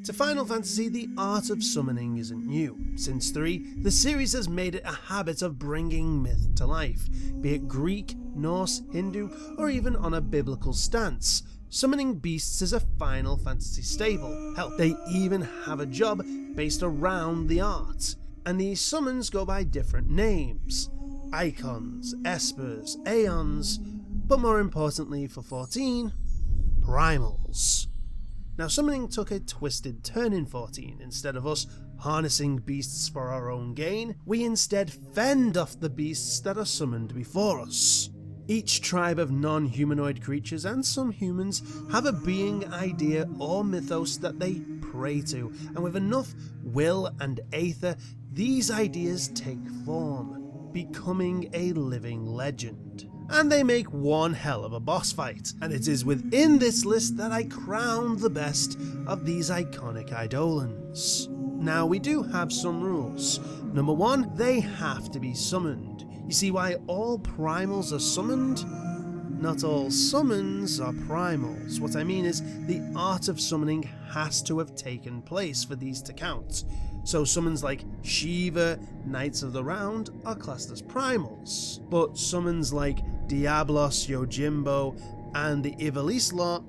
To Final Fantasy, the art of summoning isn't new. Since 3, the series has made it a habit of bringing myth to life, be it Greek, Norse, Hindu, or even on a biblical stance. Summoning beasts is a Final Fantasy staple. Hell, they even have a job based around the art. And these summons go by different names: icons, espers, aeons, but more importantly for 14, primals. Now, summoning took a twisted turn in 14. Instead of us harnessing beasts for our own gain, we instead fend off the beasts that are summoned before us. Each tribe of non-humanoid creatures and some humans have a being, idea, or mythos that they pray to, and with enough will and aether, these ideas take form, becoming a living legend. And they make one hell of a boss fight, and it is within this list that I crown the best of these iconic eidolons. Now, we do have some rules. Number 1, they have to be summoned. You see why all primals are summoned? Not all summons are primals. What I mean is, the art of summoning has to have taken place for these to count. So summons like Shiva, Knights of the Round, are classed as primals. But summons like Diablos, Yojimbo, and the Ivalice lot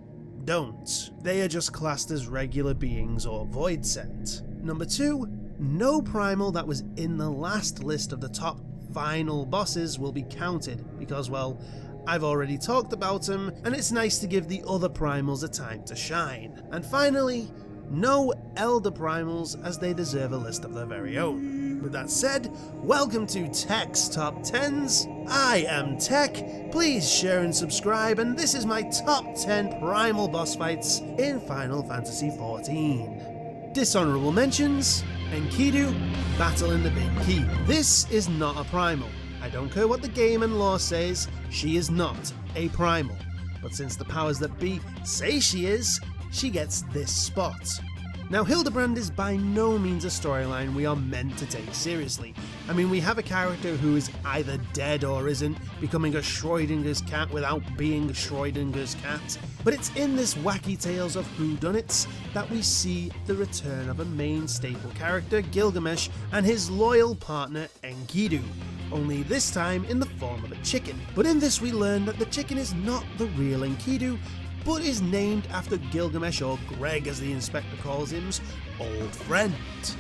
don't. They are just classed as regular beings or void sent. Number 2, no primal that was in the last list of the top final bosses will be counted, because, well, I've already talked about them, and it's nice to give the other primals a time to shine. And finally, no elder primals, as they deserve a list of their very own. With that said, welcome to Tech's Top 10s. I am Tech, please share and subscribe, and this is my top 10 primal boss fights in Final Fantasy XIV. Dishonorable mentions: Enkidu, Battle in the Big Keep. This is not a primal. I don't care what the game and lore says, she is not a primal. But since the powers that be say she is, she gets this spot. Now, Hildebrand is by no means a storyline we are meant to take seriously. I mean, we have a character who is either dead or isn't, becoming a Schrodinger's cat without being Schrodinger's cat. But it's in this wacky tales of whodunits that we see the return of a main staple character, Gilgamesh, and his loyal partner, Enkidu. Only this time in the form of a chicken. But in this we learn that the chicken is not the real Enkidu, but is named after Gilgamesh, or Greg as the inspector calls him's old friend.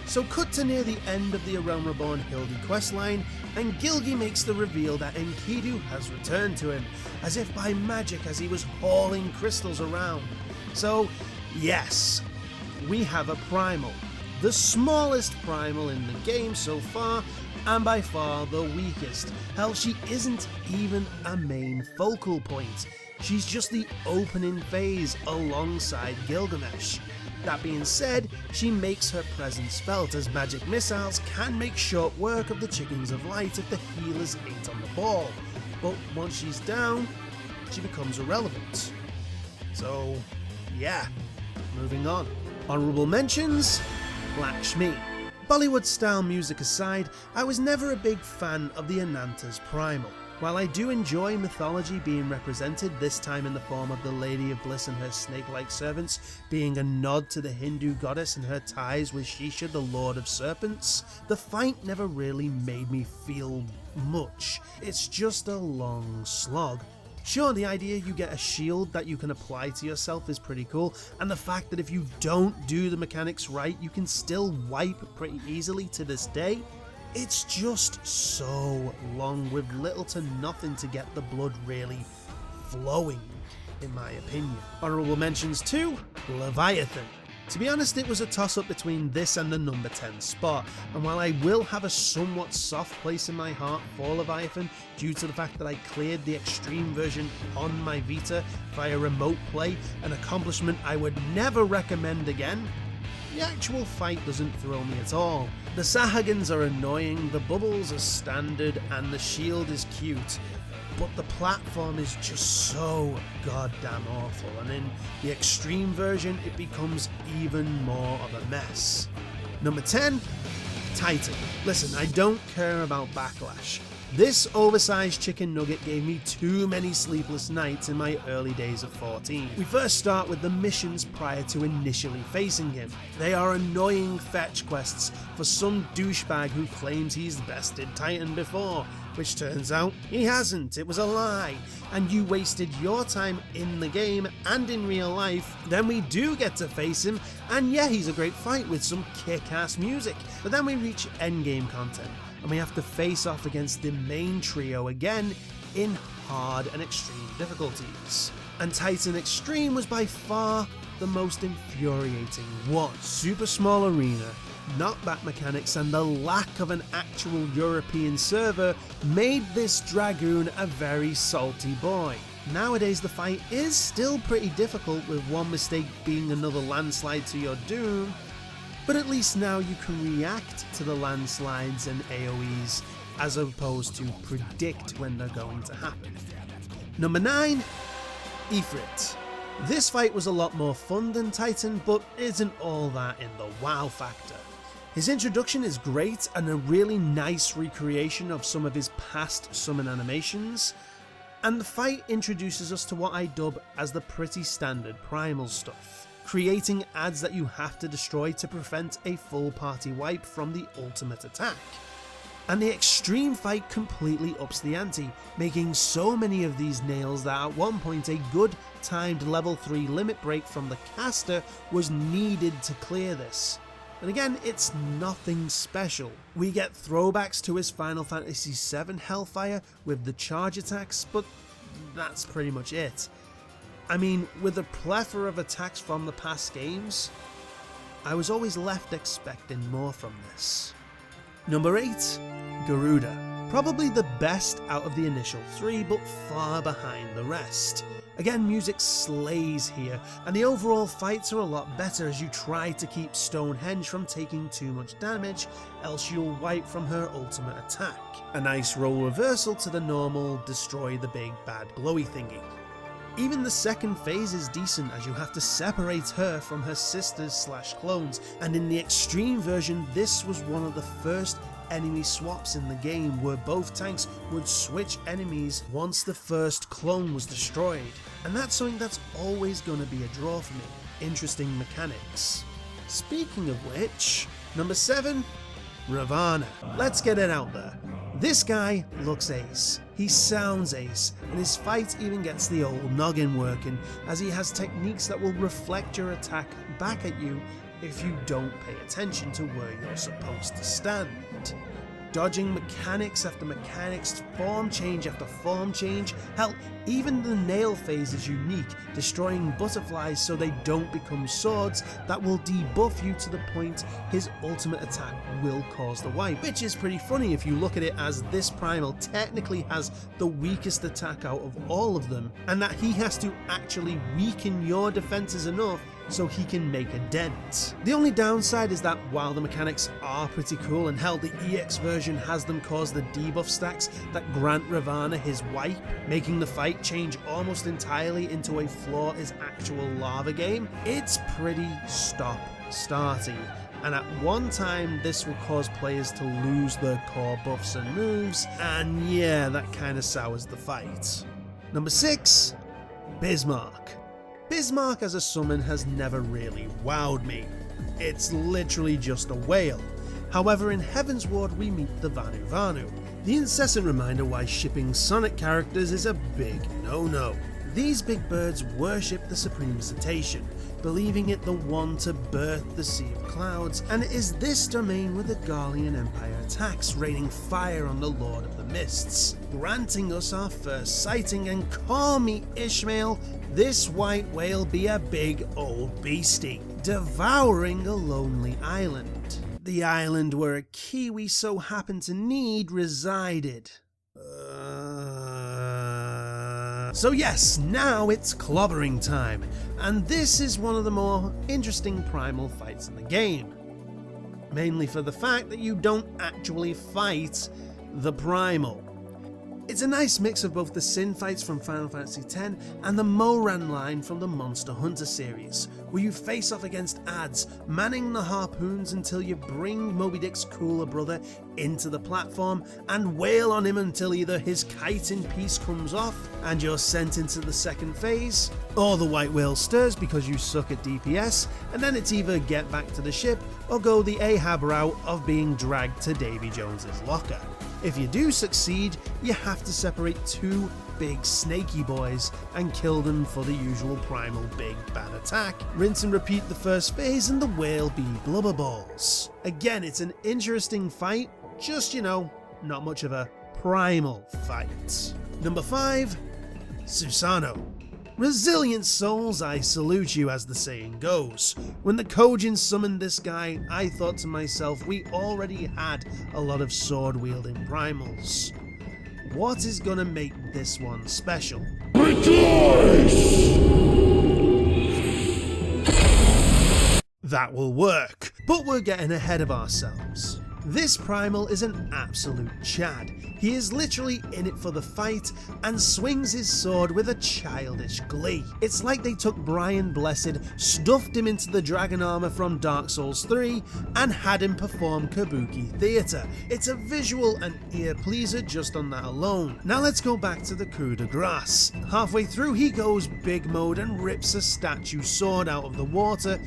So cut to near the end of the A Realm Reborn Hildy questline, and Gilgy makes the reveal that Enkidu has returned to him, as if by magic, as he was hauling crystals around. So yes, we have a primal, the smallest primal in the game so far, and by far the weakest. Hell, she isn't even a main focal point. She's just the opening phase alongside Gilgamesh. That being said, she makes her presence felt, as magic missiles can make short work of the Chickens of Light if the healers ain't on the ball. But once she's down, she becomes irrelevant. So yeah, moving on. Honourable mentions: Lakshmi. Bollywood style music aside, I was never a big fan of the Ananta's Primal. While I do enjoy mythology being represented, this time in the form of the Lady of Bliss and her snake-like servants, being a nod to the Hindu goddess and her ties with Shisha, the Lord of Serpents, the fight never really made me feel much. It's just a long slog. Sure, the idea you get a shield that you can apply to yourself is pretty cool, and the fact that if you don't do the mechanics right, you can still wipe pretty easily to this day. It's just so long with little to nothing to get the blood really flowing, in my opinion. Honourable mentions too: Leviathan. To be honest, it was a toss-up between this and the number 10 spot, and while I will have a somewhat soft place in my heart for Leviathan due to the fact that I cleared the extreme version on my Vita via remote play, an accomplishment I would never recommend again, the actual fight doesn't thrill me at all. The Sahagins are annoying, the bubbles are standard, and the shield is cute, but the platform is just so goddamn awful, and in the extreme version it becomes even more of a mess. Number 10, Titan. Listen, I don't care about backlash. This oversized chicken nugget gave me too many sleepless nights in my early days of 14. We first start with the missions prior to initially facing him. They are annoying fetch quests for some douchebag who claims he's bested Titan before, which turns out he hasn't, it was a lie, and you wasted your time in the game and in real life. Then we do get to face him, and yeah, he's a great fight with some kick-ass music, but then we reach endgame content, and we have to face off against the main trio again in hard and extreme difficulties. And Titan Extreme was by far the most infuriating one. Super small arena, knockback mechanics, and the lack of an actual European server made this Dragoon a very salty boy. Nowadays the fight is still pretty difficult, with one mistake being another landslide to your doom, but at least now you can react to the landslides and AoEs as opposed to predict when they're going to happen. Number 9, Ifrit. This fight was a lot more fun than Titan, but isn't all that in the wow factor. His introduction is great and a really nice recreation of some of his past summon animations, and the fight introduces us to what I dub as the pretty standard Primal stuff, creating adds that you have to destroy to prevent a full party wipe from the ultimate attack. And the extreme fight completely ups the ante, making so many of these nails that at one point a good timed level 3 limit break from the caster was needed to clear this. And again, it's nothing special. We get throwbacks to his Final Fantasy VII Hellfire with the charge attacks, but that's pretty much it. I mean, with a plethora of attacks from the past games, I was always left expecting more from this. Number 8, Garuda. Probably the best out of the initial 3, but far behind the rest. Again, music slays here, and the overall fights are a lot better as you try to keep Stonehenge from taking too much damage, else you'll wipe from her ultimate attack. A nice role reversal to the normal destroy the big bad glowy thingy. Even the second phase is decent as you have to separate her from her sisters / clones, and in the extreme version this was one of the first enemy swaps in the game where both tanks would switch enemies once the first clone was destroyed, and that's something that's always going to be a draw for me. Interesting mechanics. Speaking of which, number 7, Ravana. Let's get it out there. This guy looks ace, he sounds ace, and his fight even gets the old noggin working as he has techniques that will reflect your attack back at you if you don't pay attention to where you're supposed to stand. Dodging mechanics after mechanics, form change after form change, hell, even the nail phase is unique, destroying butterflies so they don't become swords that will debuff you to the point his ultimate attack will cause the wipe, which is pretty funny if you look at it as this Primal technically has the weakest attack out of all of them, and that he has to actually weaken your defenses enough so he can make a dent. The only downside is that while the mechanics are pretty cool, and hell, the EX version has them cause the debuff stacks that grant Ravana his wipe, making the fight change almost entirely into a floor is actual lava game, it's pretty stop-starty. And at one time this will cause players to lose their core buffs and moves, and yeah, that kinda sours the fight. Number 6, Bismarck. Bismarck as a summon has never really wowed me. It's literally just a whale. However, in Heaven's Ward we meet the Vanu Vanu, the incessant reminder why shipping Sonic characters is a big no-no. These big birds worship the Supreme Cetacean, believing it the one to birth the Sea of Clouds, and it is this domain where the Garlean Empire attacks, raining fire on the Lord of the Mists, granting us our first sighting, and call me Ishmael, this white whale be a big old beastie, devouring a lonely island. The island where a Kiwi so happened to need resided. So yes, now it's clobbering time, and this is one of the more interesting Primal fights in the game. Mainly for the fact that you don't actually fight the Primal. It's a nice mix of both the Sin fights from Final Fantasy X and the Moran line from the Monster Hunter series, where you face off against adds, manning the harpoons until you bring Moby Dick's cooler brother into the platform and wail on him until either his kite in peace comes off and you're sent into the second phase, or the white whale stirs because you suck at DPS, and then it's either get back to the ship or go the Ahab route of being dragged to Davy Jones's locker. If you do succeed, you have to separate two big snaky boys and kill them for the usual primal big bad attack. Rinse and repeat the first phase and the whale be blubber balls. Again, it's an interesting fight, just not much of a primal fight. Number 5, Susano. Resilient souls, I salute you, as the saying goes. When the Kojin summoned this guy, I thought to myself, we already had a lot of sword-wielding primals. What is gonna make this one special? Rejoice! That will work, but we're getting ahead of ourselves. This primal is an absolute chad. He is literally in it for the fight and swings his sword with a childish glee. It's like they took Brian Blessed, stuffed him into the dragon armor from Dark Souls 3 and had him perform kabuki theatre. It's a visual and ear pleaser just on that alone. Now let's go back to the coup de grace. Halfway through he goes big mode and rips a statue sword out of the water,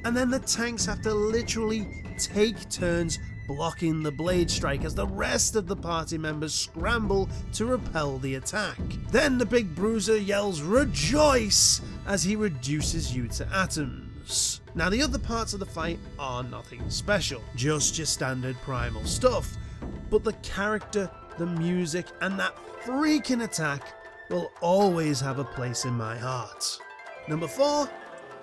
and then the tanks have to literally take turns blocking the blade strike as the rest of the party members scramble to repel the attack. Then the big bruiser yells "Rejoice!" as he reduces you to atoms. Now the other parts of the fight are nothing special, just your standard primal stuff, but the character, the music, and that freaking attack will always have a place in my heart. Number 4,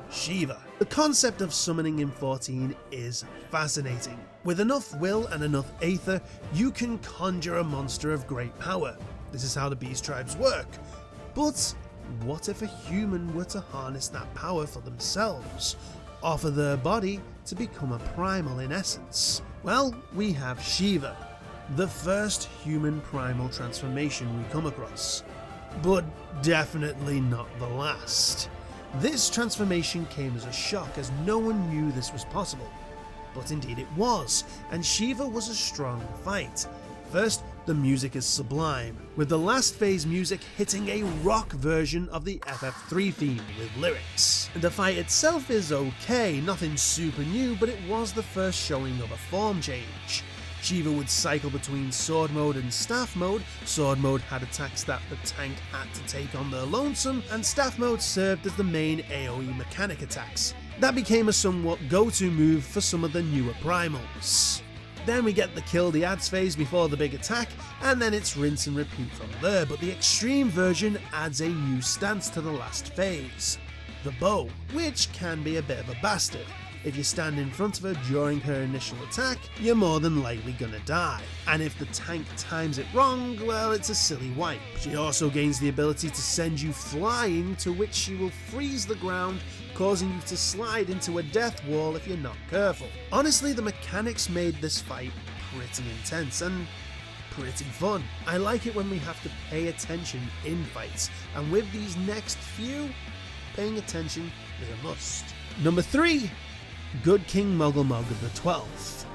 Shiva. The concept of summoning in 14 is fascinating. With enough will and enough aether, you can conjure a monster of great power. This is how the beast tribes work. But what if a human were to harness that power for themselves? Offer their body to become a primal in essence? Well, we have Shiva, the first human primal transformation we come across. But definitely not the last. This transformation came as a shock as no one knew this was possible. But indeed it was, and Shiva was a strong fight. First, the music is sublime, with the last phase music hitting a rock version of the FF3 theme with lyrics. The fight itself is okay, nothing super new, but it was the first showing of a form change. Shiva would cycle between sword mode and staff mode. Sword mode had attacks that the tank had to take on their lonesome, and staff mode served as the main AoE mechanic attacks. That became a somewhat go-to move for some of the newer primals. Then we get the kill the adds phase before the big attack, and then it's rinse and repeat from there, but the extreme version adds a new stance to the last phase, the bow, which can be a bit of a bastard. If you stand in front of her during her initial attack, you're more than likely gonna die. And if the tank times it wrong, well, it's a silly wipe. She also gains the ability to send you flying, to which she will freeze the ground, causing you to slide into a death wall if you're not careful. Honestly, the mechanics made this fight pretty intense and pretty fun. I like it when we have to pay attention in fights, and with these next few, paying attention is a must. Number 3, Good King Muggle Mog of the 12th.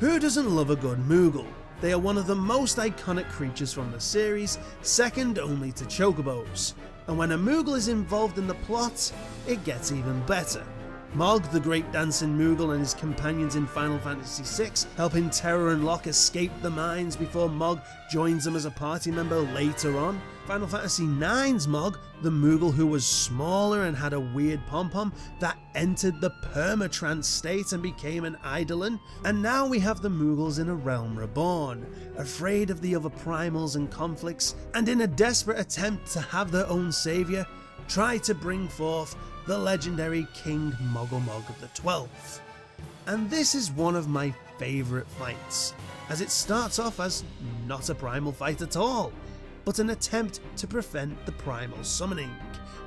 Who doesn't love a good Moogle? They are one of the most iconic creatures from the series, second only to chocobos. And when a Moogle is involved in the plot, it gets even better. Mog, the great dancing Moogle, and his companions in Final Fantasy VI, helping Terra and Locke escape the mines before Mog joins them as a party member later on. Final Fantasy IX's Mog, the Moogle who was smaller and had a weird pom-pom that entered the permatrance state and became an eidolon. And now we have the Moogles in a realm reborn, afraid of the other primals and conflicts, and in a desperate attempt to have their own saviour, try to bring forth the legendary King Muggle Mog of the 12th. And this is one of my favourite fights, as it starts off as not a primal fight at all, but an attempt to prevent the primal summoning.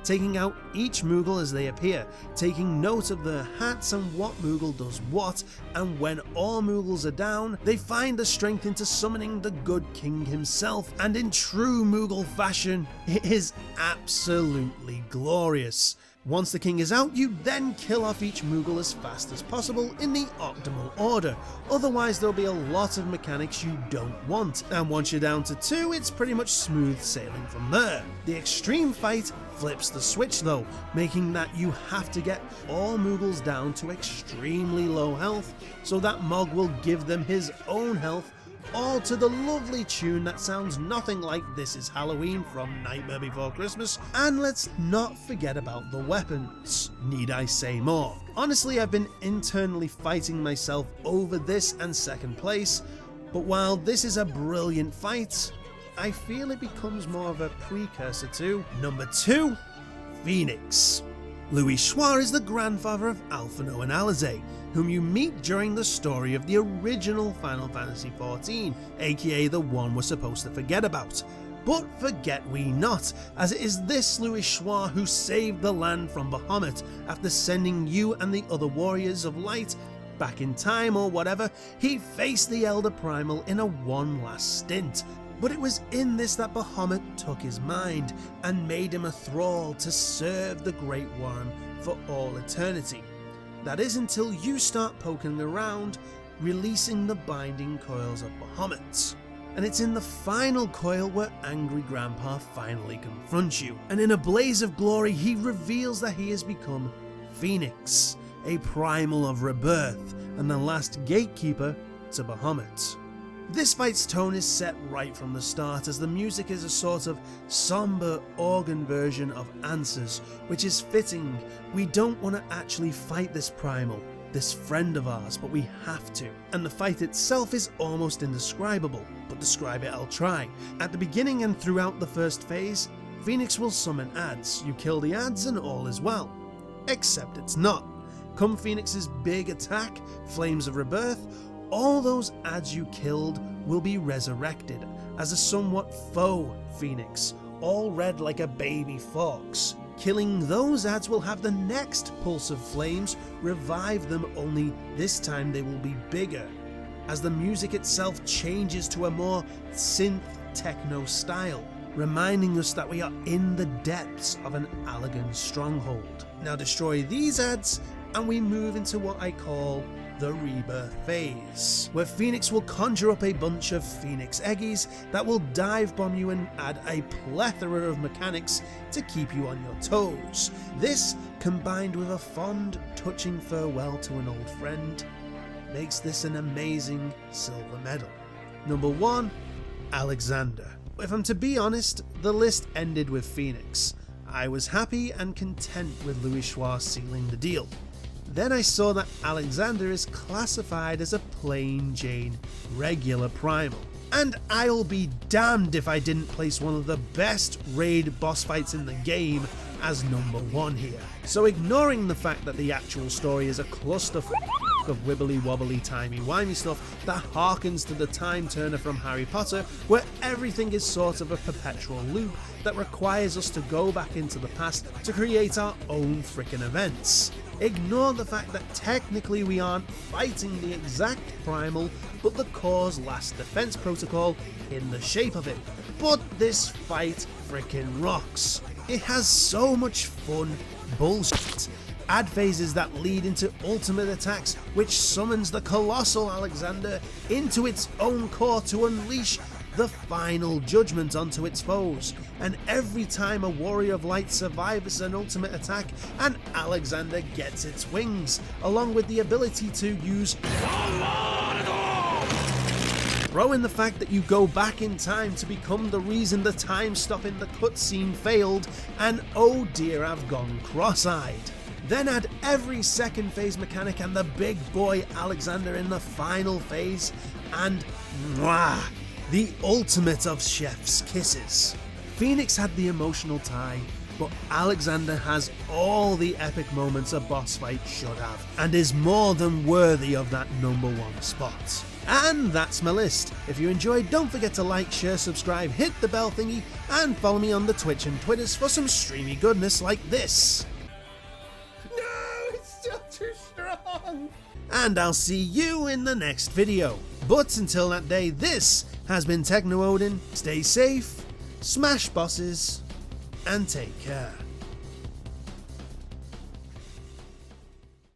Taking out each Muggle as they appear, taking note of their hats and what Muggle does what, and when all Muggles are down, they find the strength into summoning the good king himself, and in true Muggle fashion, it is absolutely glorious. Once the king is out, you then kill off each Muggle as fast as possible in the optimal order, otherwise there'll be a lot of mechanics you don't want, and once you're down to 2, it's pretty much smooth sailing from there. The extreme fight flips the switch though, making that you have to get all Muggles down to extremely low health, so that Mog will give them his own health, all to the lovely tune that sounds nothing like This Is Halloween from Nightmare Before Christmas. And let's not forget about the weapons. Need I say more? Honestly, I've been internally fighting myself over this and second place, but while this is a brilliant fight, I feel it becomes more of a precursor to number 2, Phoenix. Louis Schwa is the grandfather of Alphinaud and Alizé, whom you meet during the story of the original Final Fantasy XIV, aka the one we're supposed to forget about. But forget we not, as it is this Louis Schwa who saved the land from Bahamut after sending you and the other warriors of light back in time or whatever. He faced the Elder Primal in a one last stint. But it was in this that Bahamut took his mind and made him a thrall to serve the Great Worm for all eternity. That is until you start poking around, releasing the binding coils of Bahamut. And it's in the final coil where Angry Grandpa finally confronts you, and in a blaze of glory he reveals that he has become Phoenix, a primal of rebirth and the last gatekeeper to Bahamut. This fight's tone is set right from the start, as the music is a sort of somber organ version of Answers, which is fitting. We don't want to actually fight this primal, this friend of ours, but we have to. And the fight itself is almost indescribable, but describe it I'll try. At the beginning and throughout the first phase, Phoenix will summon adds. You kill the adds and all is well. Except it's not. Come Phoenix's big attack, Flames of Rebirth, all those adds you killed will be resurrected as a somewhat faux Phoenix, all red like a baby fox. Killing those adds will have the next pulse of flames revive them, only this time they will be bigger, as the music itself changes to a more synth techno style, reminding us that we are in the depths of an Allagan stronghold. Now destroy these adds and we move into what I call the rebirth phase, where Phoenix will conjure up a bunch of Phoenix Eggies that will dive bomb you and add a plethora of mechanics to keep you on your toes. This, combined with a fond, touching farewell to an old friend, makes this an amazing silver medal. Number 1, Alexander. If I'm to be honest, the list ended with Phoenix. I was happy and content with Louis Schwa sealing the deal. Then I saw that Alexander is classified as a plain Jane regular primal. And I'll be damned if I didn't place one of the best raid boss fights in the game as number 1 here. So ignoring the fact that the actual story is a cluster of wibbly wobbly timey wimey stuff that harkens to the Time Turner from Harry Potter, where everything is sort of a perpetual loop that requires us to go back into the past to create our own frickin' events. Ignore the fact that technically we aren't fighting the exact primal, but the core's last defense protocol in the shape of it. But this fight frickin' rocks. It has so much fun bullshit. Add phases that lead into ultimate attacks, which summons the colossal Alexander into its own core to unleash the final judgment onto its foes. And every time a warrior of light survives an ultimate attack, an Alexander gets its wings, along with the ability to use throw in the fact that you go back in time to become the reason the time stop in the cutscene failed, and oh dear, I've gone cross-eyed. Then add every second phase mechanic and the big boy Alexander in the final phase, and mwah, the ultimate of chef's kisses. Phoenix had the emotional tie, but Alexander has all the epic moments a boss fight should have, and is more than worthy of that number 1 spot. And that's my list. If you enjoyed, don't forget to like, share, subscribe, hit the bell thingy, and follow me on the Twitch and Twitters for some streamy goodness like this. No, it's still too strong! And I'll see you in the next video. But until that day, this has been Techno Odin. Stay safe, smash bosses, and take care.